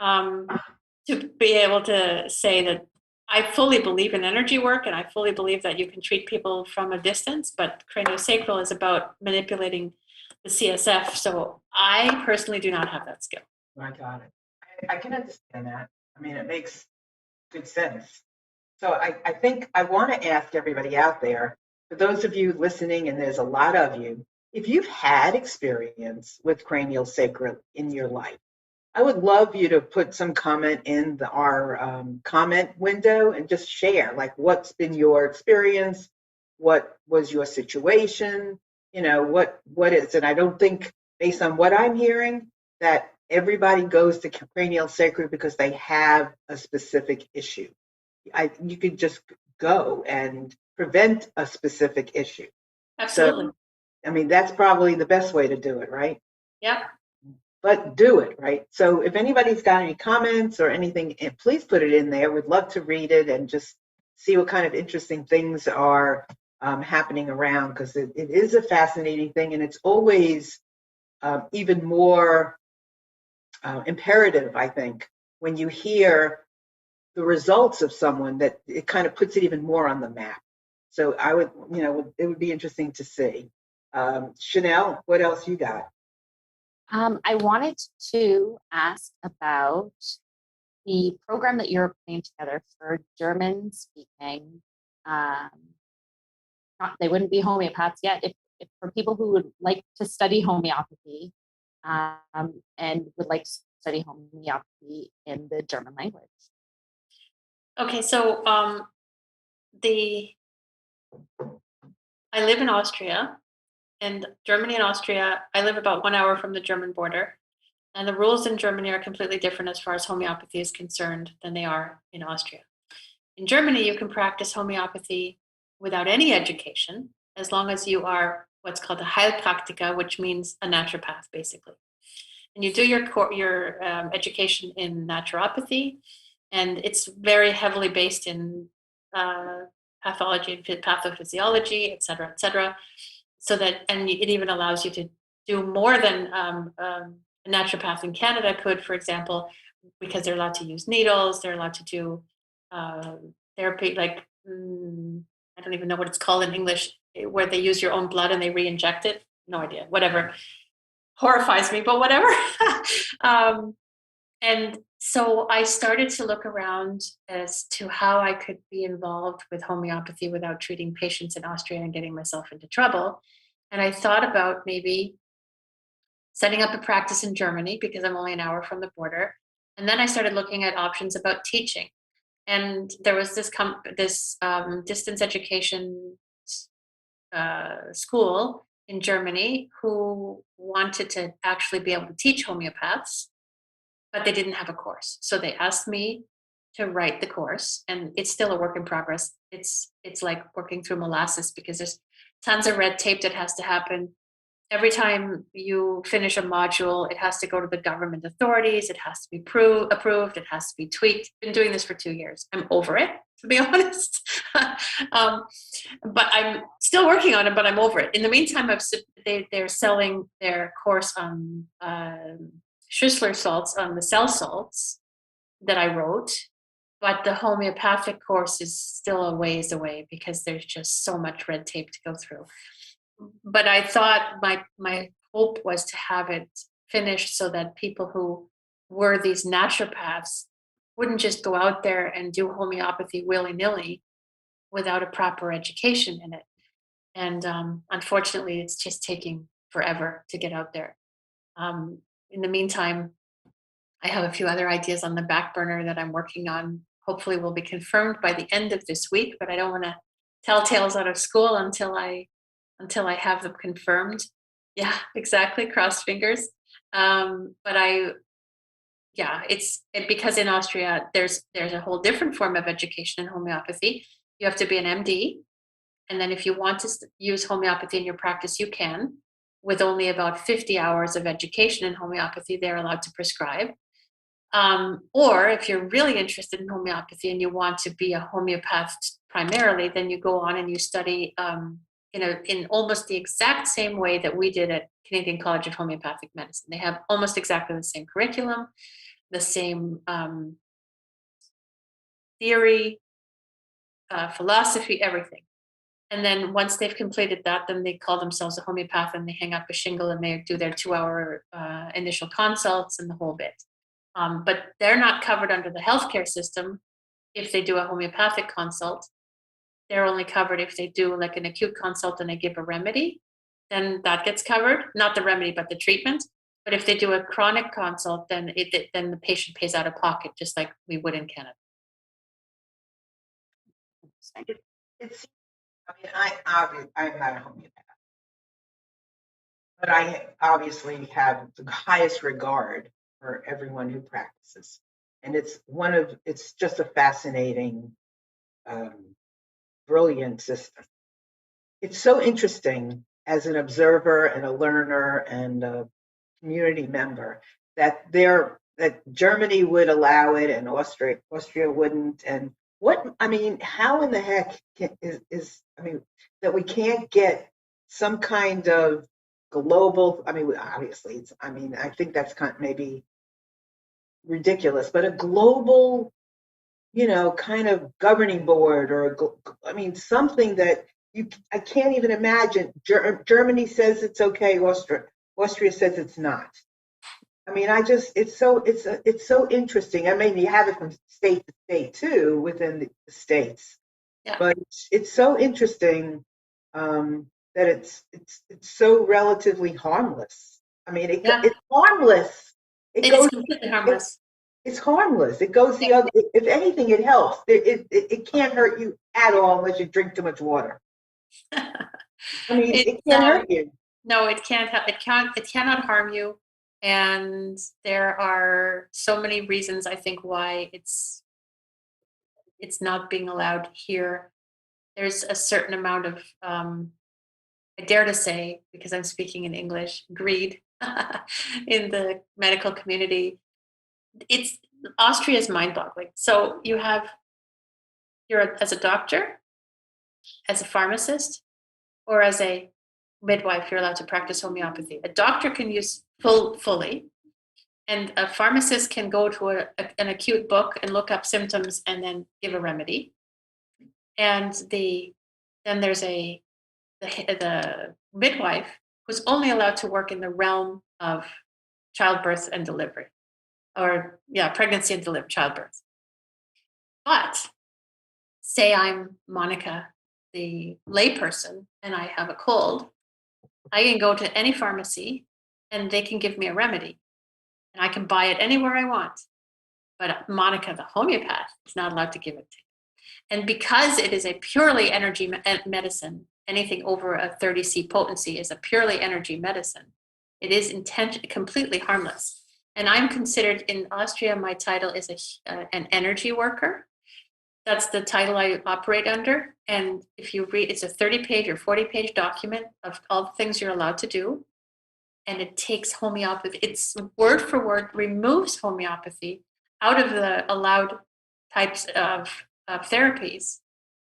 to be able to say that I fully believe in energy work, and I fully believe that you can treat people from a distance, but craniosacral is about manipulating the CSF. So I personally do not have that skill. I got it. I can understand that. It makes good sense. So I think I want to ask everybody out there, for those of you listening, and there's a lot of you, if you've had experience with craniosacral in your life, I would love you to put some comment in our comment window and just share, like, what's been your experience? What was your situation? What is it? I don't think, based on what I'm hearing, that everybody goes to craniosacral because they have a specific issue. You could just go and prevent a specific issue. Absolutely. So, I mean, that's probably the best way to do it, right? Yeah. But do it, right? So if anybody's got any comments or anything, please put it in there. We'd love to read it and just see what kind of interesting things are happening around, because it is a fascinating thing, and it's always even more imperative, I think, when you hear the results of someone, that it kind of puts it even more on the map. So I would, it would be interesting to see. Chanel, what else you got? I wanted to ask about the program that you're putting together for German speaking. They wouldn't be homeopaths yet. If for people who would like to study homeopathy and would like to study homeopathy in the German language. Okay, so I live in Austria, and Germany and Austria, I live about 1 hour from the German border. And the rules in Germany are completely different as far as homeopathy is concerned than they are in Austria. In Germany, you can practice homeopathy without any education, as long as you are what's called a Heilpraktiker, which means a naturopath, basically. And you do your education in naturopathy, and it's very heavily based in pathology and pathophysiology, et cetera, et cetera. So that, and it even allows you to do more than a naturopath in Canada could, for example, because they're allowed to use needles, they're allowed to do therapy, like, I don't even know what it's called in English, where they use your own blood and they re-inject it. No idea, whatever. Horrifies me, but whatever. And so I started to look around as to how I could be involved with homeopathy without treating patients in Austria and getting myself into trouble. And I thought about maybe setting up a practice in Germany, because I'm only an hour from the border. And then I started looking at options about teaching. And there was this distance education school in Germany who wanted to actually be able to teach homeopaths, but they didn't have a course. So they asked me to write the course, and it's still a work in progress. It's like working through molasses, because there's tons of red tape that has to happen. Every time you finish a module, it has to go to the government authorities. It has to be approved. It has to be tweaked. Been doing this for 2 years. I'm over it, to be honest. But I'm still working on it, but I'm over it. In the meantime, they're selling their course on Schüssler salts, on the cell salts that I wrote. But the homeopathic course is still a ways away, because there's just so much red tape to go through. But I thought my hope was to have it finished so that people who were these naturopaths wouldn't just go out there and do homeopathy willy-nilly without a proper education in it. And unfortunately, it's just taking forever to get out there. In the meantime, I have a few other ideas on the back burner that I'm working on. Hopefully will be confirmed by the end of this week, but I don't want to tell tales out of school until I have them confirmed. Yeah, exactly. Cross fingers. But because in Austria, there's a whole different form of education in homeopathy. You have to be an MD. And then if you want to use homeopathy in your practice, you can. With only about 50 hours of education in homeopathy, they're allowed to prescribe. Or if you're really interested in homeopathy and you want to be a homeopath primarily, then you go on and you study in almost the exact same way that we did at Canadian College of Homeopathic Medicine. They have almost exactly the same curriculum, the same theory, philosophy, everything. And then once they've completed that, then they call themselves a homeopath, and they hang up a shingle and they do their 2-hour initial consults and the whole bit. But they're not covered under the healthcare system if they do a homeopathic consult. They're only covered if they do like an acute consult and they give a remedy, then that gets covered. Not the remedy, but the treatment. But if they do a chronic consult, then then the patient pays out of pocket, just like we would in Canada. I'm not a homeopath, but I obviously have the highest regard for everyone who practices. And it's just a fascinating brilliant system. It's so interesting as an observer and a learner and a community member that Germany would allow it and Austria wouldn't. And how in the heck that we can't get some kind of global, obviously I think that's maybe ridiculous, but a global, kind of governing board or something that I can't even imagine. Germany says it's okay. Austria says it's not. It's so interesting. You have it from state to state too within the states, Yeah. but it's so interesting that it's so relatively harmless. It's harmless. It is completely harmless. It's harmless. It goes the other. If anything, it helps. It can't hurt you at all unless you drink too much water. It can't hurt you. No, it can't. It cannot harm you. And there are so many reasons, I think, why it's not being allowed here. There's a certain amount of, I dare to say, because I'm speaking in English, greed in the medical community. Austria is mind-boggling. So you're as a doctor, as a pharmacist, or as a midwife, you're allowed to practice homeopathy. A doctor can use fully, and a pharmacist can go to an acute book and look up symptoms and then give a remedy. And then there's the midwife who's only allowed to work in the realm of childbirth and delivery, or pregnancy and childbirth. But say I'm Monica, the layperson, and I have a cold, I can go to any pharmacy and they can give me a remedy, and I can buy it anywhere I want. But Monica, the homeopath, is not allowed to give it to you. And because it is a purely energy medicine, anything over a 30C potency is a purely energy medicine. It is completely harmless. And I'm considered in Austria, my title is an energy worker. That's the title I operate under. And if you read, it's a 30-page or 40-page document of all the things you're allowed to do. And it takes homeopathy. It's word for word, removes homeopathy out of the allowed types of therapies,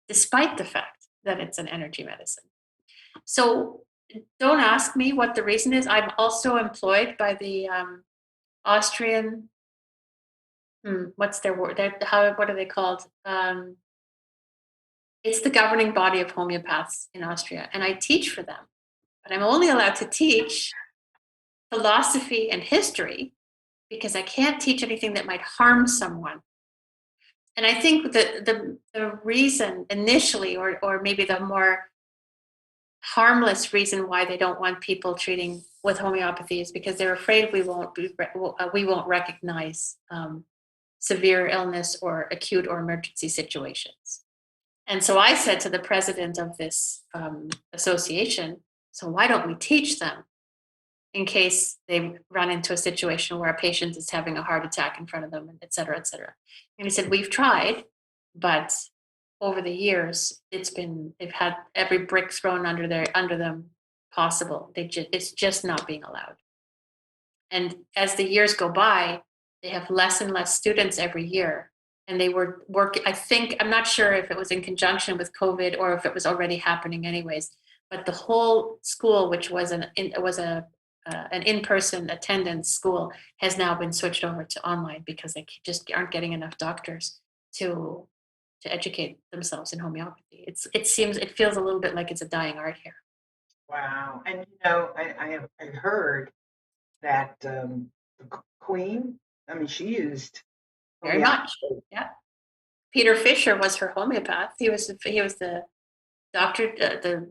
despite the fact that it's an energy medicine. So don't ask me what the reason is. I'm also employed by the Austrian, what's their word? What are they called? It's the governing body of homeopaths in Austria, and I teach for them. But I'm only allowed to teach philosophy and history because I can't teach anything that might harm someone. And I think that the reason initially, or maybe the more harmless reason why they don't want people treating with homeopathy is because they're afraid we won't recognize severe illness or acute or emergency situations. And so I said to the president of this association, so why don't we teach them in case they run into a situation where a patient is having a heart attack in front of them, et cetera, et cetera. And he said, we've tried, but over the years, they've had every brick thrown under them possible. It's just not being allowed. And as the years go by, they have less and less students every year. And they were working, I'm not sure if it was in conjunction with COVID or if it was already happening anyways, but the whole school, which was an in-person attendance school, has now been switched over to online because they just aren't getting enough doctors to educate themselves in homeopathy. It feels a little bit like it's a dying art here. Wow. And I heard that the Queen, she used very much. Yeah. Peter Fisher was her homeopath. He was the doctor,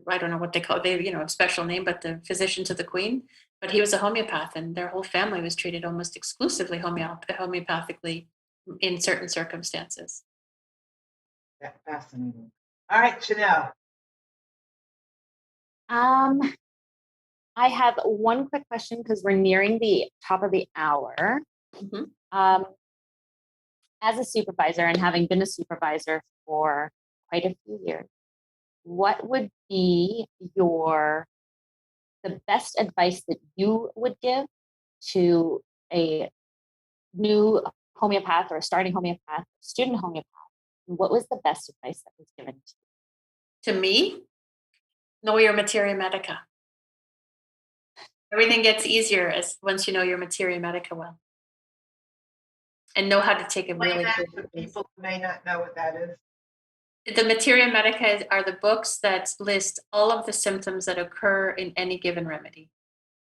I don't know what they call it, a special name, but the physician to the Queen. But he was a homeopath, and their whole family was treated almost exclusively homeopathically in certain circumstances. That's fascinating. All right, Chanel. I have one quick question because we're nearing the top of the hour. Mm-hmm. As a supervisor and having been a supervisor for quite a few years, what would be the best advice that you would give to a new homeopath or a starting homeopath, student homeopath? What was the best advice that was given to you? To me, know your materia medica. Everything gets easier as once you know your materia medica well, and know how to take a really Explain good. that to people who may not know what that is. The materia medica are the books that list all of the symptoms that occur in any given remedy.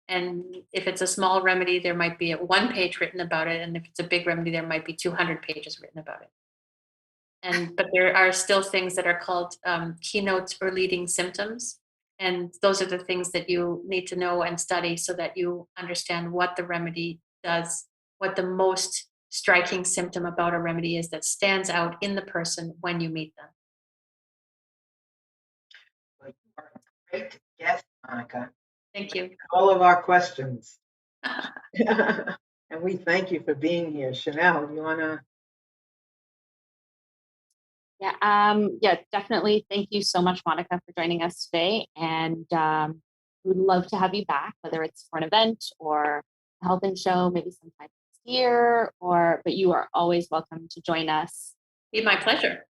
And if it's a small remedy, there might be a 1 page written about it. And if it's a big remedy, there might be 200 pages written about it. But there are still things that are called keynotes or leading symptoms. And those are the things that you need to know and study so that you understand what the remedy does, what the most striking symptom about a remedy is that stands out in the person when you meet them. Well, you are a great guest, Monica. Thank you. All of our questions. And we thank you for being here. Chanel, you want to? Yeah, definitely. Thank you so much, Monica, for joining us today. And we'd love to have you back, whether it's for an event or a health and show, maybe sometime next year, but you are always welcome to join us. Be my pleasure.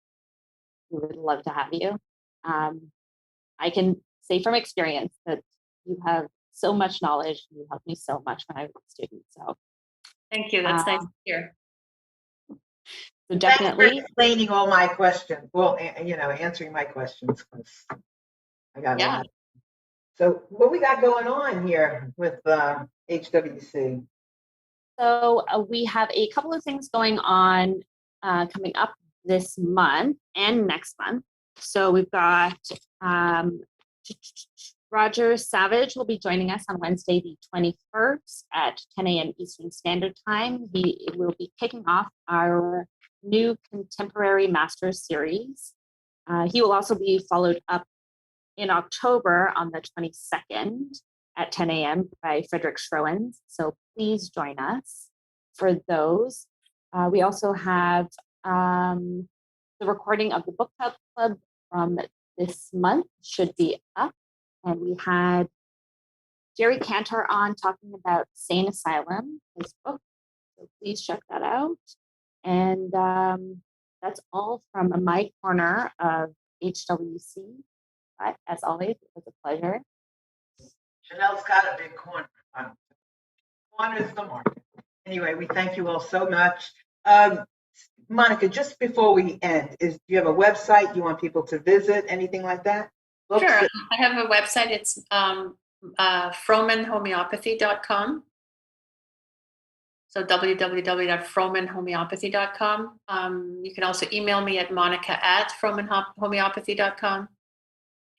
We would love to have you. I can say from experience that you have so much knowledge and you helped me so much when I was a student. So Thank you. That's nice to hear. So Thanks for definitely. explaining all my questions. Well, answering my questions because I got a lot. So what we got going on here with HWC? So we have a couple of things going on coming up this month and next month. So we've got Roger Savage will be joining us on Wednesday, the 21st at 10 a.m. Eastern Standard Time. He will be kicking off our new Contemporary Masters series. He will also be followed up in October on the 22nd at 10 a.m. by Frederick Frohmann. So please join us for those. We also have the recording of the book club from this month should be up. And we had Jerry Cantor on talking about Sane Asylum, his book. So please check that out. And that's all from my corner of HWC. But as always, it was a pleasure. Chanel's got a big corner. Corner is the market. Anyway, we thank you all so much. Monica, just before we end, do you have a website you want people to visit, anything like that? Sure. I have a website. It's FrohmannHomeopathy.com. So www.FrohmannHomeopathy.com. You can also email me at monica@FrohmannHomeopathy.com.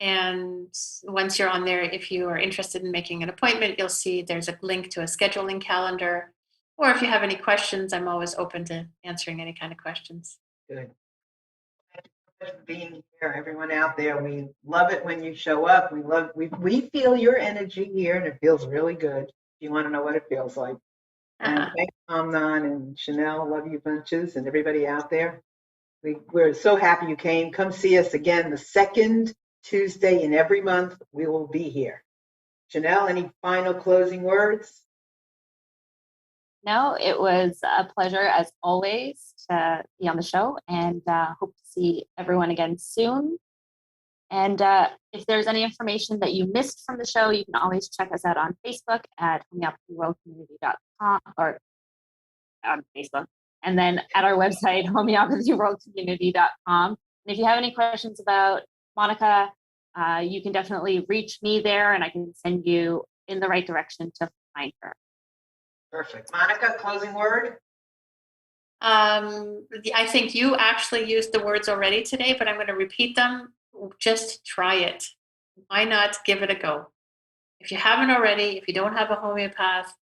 And once you're on there, if you are interested in making an appointment, you'll see there's a link to a scheduling calendar. Or if you have any questions, I'm always open to answering any kind of questions. Good. Thank you so much for being here, everyone out there. We love it when you show up. We feel your energy here, and it feels really good. If you want to know what it feels like. And thanks, Amnon and Chanel. Love you bunches, and everybody out there. We're so happy you came. Come see us again the second Tuesday in every month. We will be here. Chanel, any final closing words? No, it was a pleasure as always to be on the show, and hope to see everyone again soon. And if there's any information that you missed from the show, you can always check us out on Facebook at homeopathyworldcommunity.com or on Facebook, and then at our website, homeopathyworldcommunity.com. And if you have any questions about Monica, you can definitely reach me there, and I can send you in the right direction to find her. Perfect. Monica, closing word? I think you actually used the words already today, but I'm going to repeat them. Just try it. Why not give it a go? If you haven't already, if you don't have a homeopath,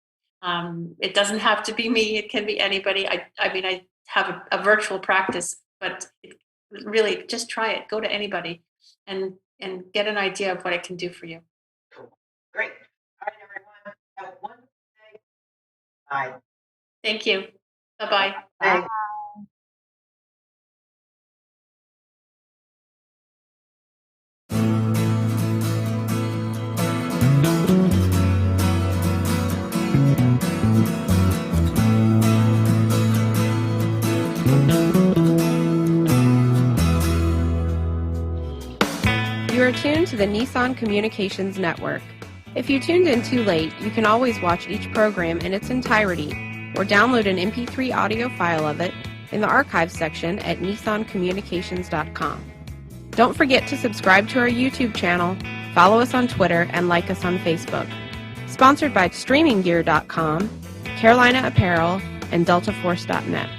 it doesn't have to be me. It can be anybody. I mean, I have a virtual practice, but really just try it. Go to anybody and get an idea of what it can do for you. Cool. Great. All right, everyone. Have a wonderful day. Bye. Thank you. Bye-bye. Bye. tuned to the Nissan Communications Network. If you tuned in too late, you can always watch each program in its entirety or download an MP3 audio file of it in the archives section at nissancommunications.com. Don't forget to subscribe to our YouTube channel, follow us on Twitter, and like us on Facebook. Sponsored by StreamingGear.com, Carolina Apparel, and DeltaForce.net.